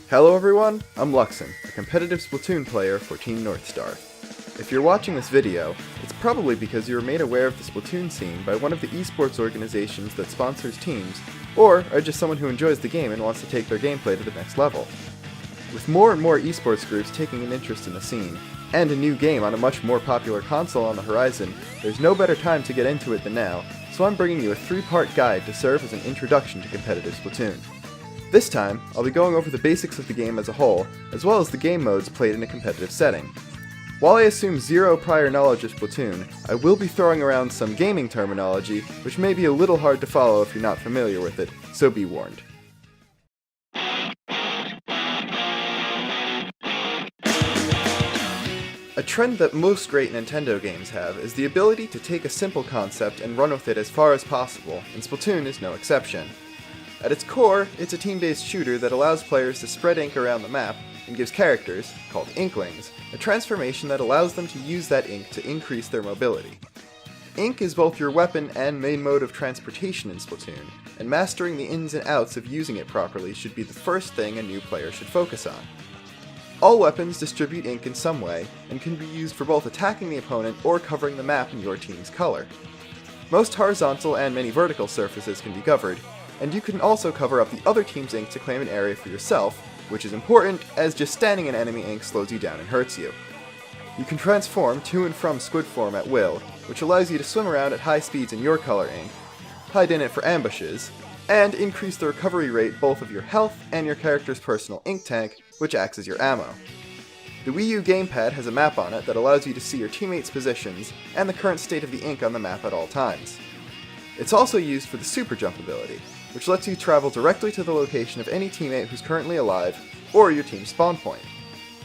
Hello everyone, I'm Luxin, a competitive Splatoon player for Team Northstar. If you're watching this video, it's probably because you were made aware of the Splatoon scene by one of the esports organizations that sponsors teams, or are just someone who enjoys the game and wants to take their gameplay to the next level. With more and more esports groups taking an interest in the scene, and a new game on a much more popular console on the horizon, there's no better time to get into it than now, so I'm bringing you a 3-part guide to serve as an introduction to competitive Splatoon. This time, I'll be going over the basics of the game as a whole, as well as the game modes played in a competitive setting. While I assume zero prior knowledge of Splatoon, I will be throwing around some gaming terminology, which may be a little hard to follow if you're not familiar with it, so be warned. A trend that most great Nintendo games have is the ability to take a simple concept and run with it as far as possible, and Splatoon is no exception. At its core, it's a team-based shooter that allows players to spread ink around the map and gives characters, called Inklings, a transformation that allows them to use that ink to increase their mobility. Ink is both your weapon and main mode of transportation in Splatoon, and mastering the ins and outs of using it properly should be the first thing a new player should focus on. All weapons distribute ink in some way, and can be used for both attacking the opponent or covering the map in your team's color. Most horizontal and many vertical surfaces can be covered, and you can also cover up the other team's ink to claim an area for yourself, which is important as just standing in enemy ink slows you down and hurts you. You can transform to and from squid form at will, which allows you to swim around at high speeds in your color ink, hide in it for ambushes, and increase the recovery rate both of your health and your character's personal ink tank, which acts as your ammo. The Wii U gamepad has a map on it that allows you to see your teammates' positions and the current state of the ink on the map at all times. It's also used for the super jump ability, which lets you travel directly to the location of any teammate who's currently alive, or your team's spawn point.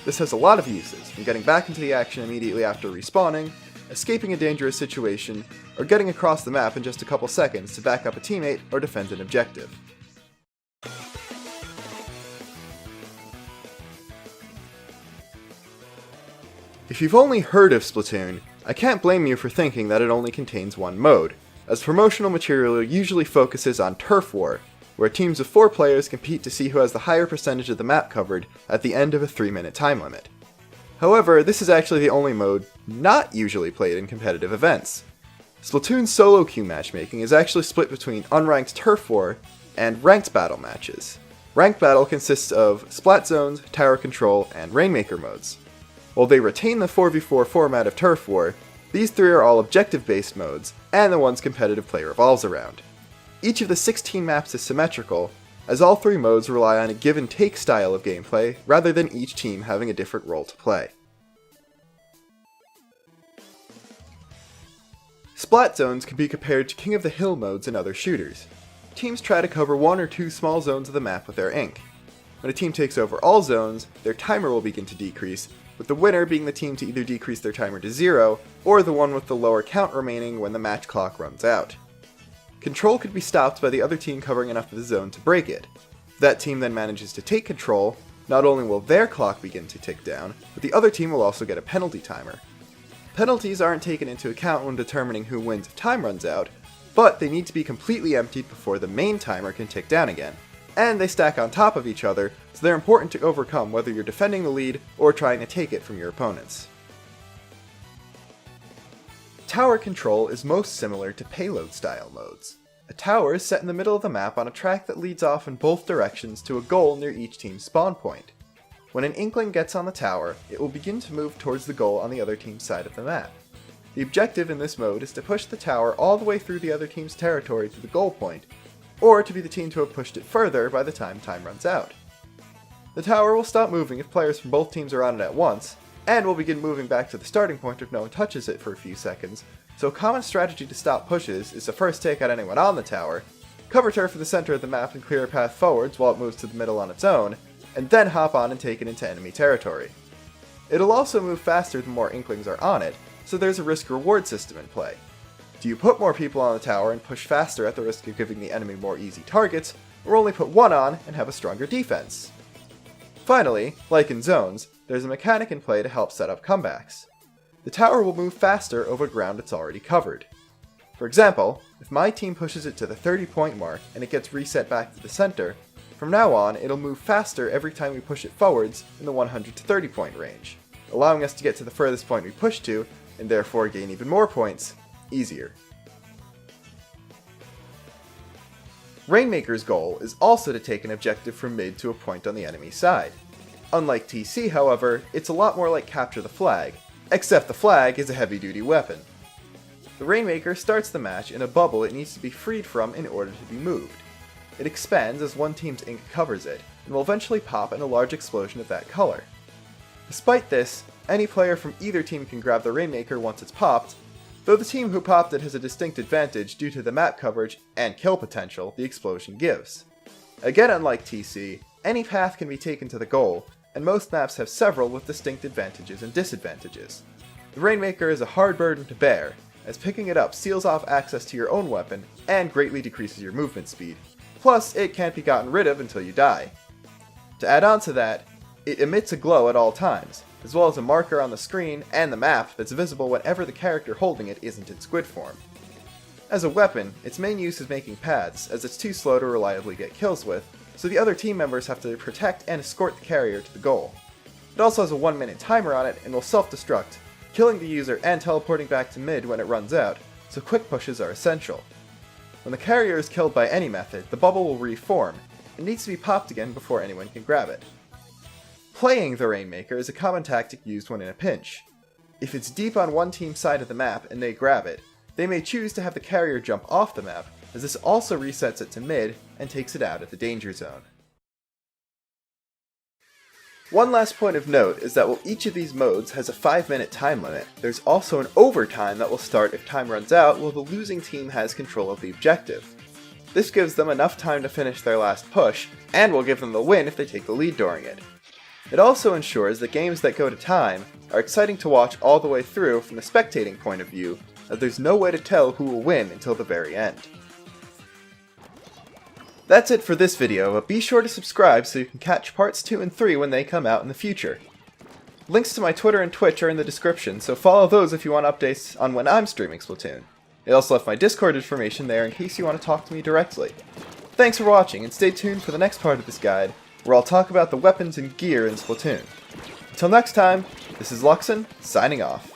This has a lot of uses, from getting back into the action immediately after respawning, escaping a dangerous situation, or getting across the map in just a couple seconds to back up a teammate or defend an objective. If you've only heard of Splatoon, I can't blame you for thinking that it only contains one mode, as promotional material usually focuses on Turf War, where teams of 4 players compete to see who has the higher percentage of the map covered at the end of a 3-minute time limit. However, this is actually the only mode not usually played in competitive events. Splatoon's solo queue matchmaking is actually split between unranked Turf War and ranked battle matches. Ranked battle consists of Splat Zones, Tower Control, and Rainmaker modes. While they retain the 4v4 format of Turf War, these 3 are all objective-based modes, and the ones competitive play revolves around. Each of the 16 maps is symmetrical, as all 3 modes rely on a give-and-take style of gameplay, rather than each team having a different role to play. Splat Zones can be compared to King of the Hill modes in other shooters. Teams try to cover 1 or 2 small zones of the map with their ink. When a team takes over all zones, their timer will begin to decrease, with the winner being the team to either decrease their timer to 0, or the one with the lower count remaining when the match clock runs out. Control could be stopped by the other team covering enough of the zone to break it. If that team then manages to take control, not only will their clock begin to tick down, but the other team will also get a penalty timer. Penalties aren't taken into account when determining who wins if time runs out, but they need to be completely emptied before the main timer can tick down again. And they stack on top of each other, so they're important to overcome whether you're defending the lead or trying to take it from your opponents. Tower Control is most similar to payload-style modes. A tower is set in the middle of the map on a track that leads off in both directions to a goal near each team's spawn point. When an Inkling gets on the tower, it will begin to move towards the goal on the other team's side of the map. The objective in this mode is to push the tower all the way through the other team's territory to the goal point, or to be the team to have pushed it further by the time runs out. The tower will stop moving if players from both teams are on it at once, and will begin moving back to the starting point if no one touches it for a few seconds, so a common strategy to stop pushes is to first take out anyone on the tower, cover turf in the center of the map and clear a path forwards while it moves to the middle on its own, and then hop on and take it into enemy territory. It'll also move faster the more Inklings are on it, so there's a risk-reward system in play. Do you put more people on the tower and push faster at the risk of giving the enemy more easy targets, or only put 1 on and have a stronger defense? Finally, like in zones, there's a mechanic in play to help set up comebacks. The tower will move faster over ground it's already covered. For example, if my team pushes it to the 30-point mark and it gets reset back to the center, From now on, it'll move faster every time we push it forwards in the 100 to 30 point range, allowing us to get to the furthest point we push to, and therefore gain even more points, easier. Rainmaker's goal is also to take an objective from mid to a point on the enemy side. Unlike TC, however, it's a lot more like Capture the Flag, except the flag is a heavy-duty weapon. The Rainmaker starts the match in a bubble it needs to be freed from in order to be moved. It expands as one team's ink covers it, and will eventually pop in a large explosion of that color. Despite this, any player from either team can grab the Rainmaker once it's popped, though the team who popped it has a distinct advantage due to the map coverage and kill potential the explosion gives. Again, unlike TC, any path can be taken to the goal, and most maps have several with distinct advantages and disadvantages. The Rainmaker is a hard burden to bear, as picking it up seals off access to your own weapon and greatly decreases your movement speed. Plus, it can't be gotten rid of until you die. To add on to that, it emits a glow at all times, as well as a marker on the screen and the map that's visible whenever the character holding it isn't in squid form. As a weapon, its main use is making paths, as it's too slow to reliably get kills with, so the other team members have to protect and escort the carrier to the goal. It also has a 1-minute timer on it and will self-destruct, killing the user and teleporting back to mid when it runs out, so quick pushes are essential. When the carrier is killed by any method, the bubble will reform, and needs to be popped again before anyone can grab it. Playing the Rainmaker is a common tactic used when in a pinch. If it's deep on one team's side of the map and they grab it, they may choose to have the carrier jump off the map, as this also resets it to mid and takes it out at the danger zone. One last point of note is that while each of these modes has a 5-minute time limit, there's also an overtime that will start if time runs out while the losing team has control of the objective. This gives them enough time to finish their last push, and will give them the win if they take the lead during it. It also ensures that games that go to time are exciting to watch all the way through from the spectating point of view, as there's no way to tell who will win until the very end. That's it for this video, but be sure to subscribe so you can catch parts 2 and 3 when they come out in the future. Links to my Twitter and Twitch are in the description, so follow those if you want updates on when I'm streaming Splatoon. I also left my Discord information there in case you want to talk to me directly. Thanks for watching, and stay tuned for the next part of this guide, where I'll talk about the weapons and gear in Splatoon. Until next time, this is Luxin, signing off.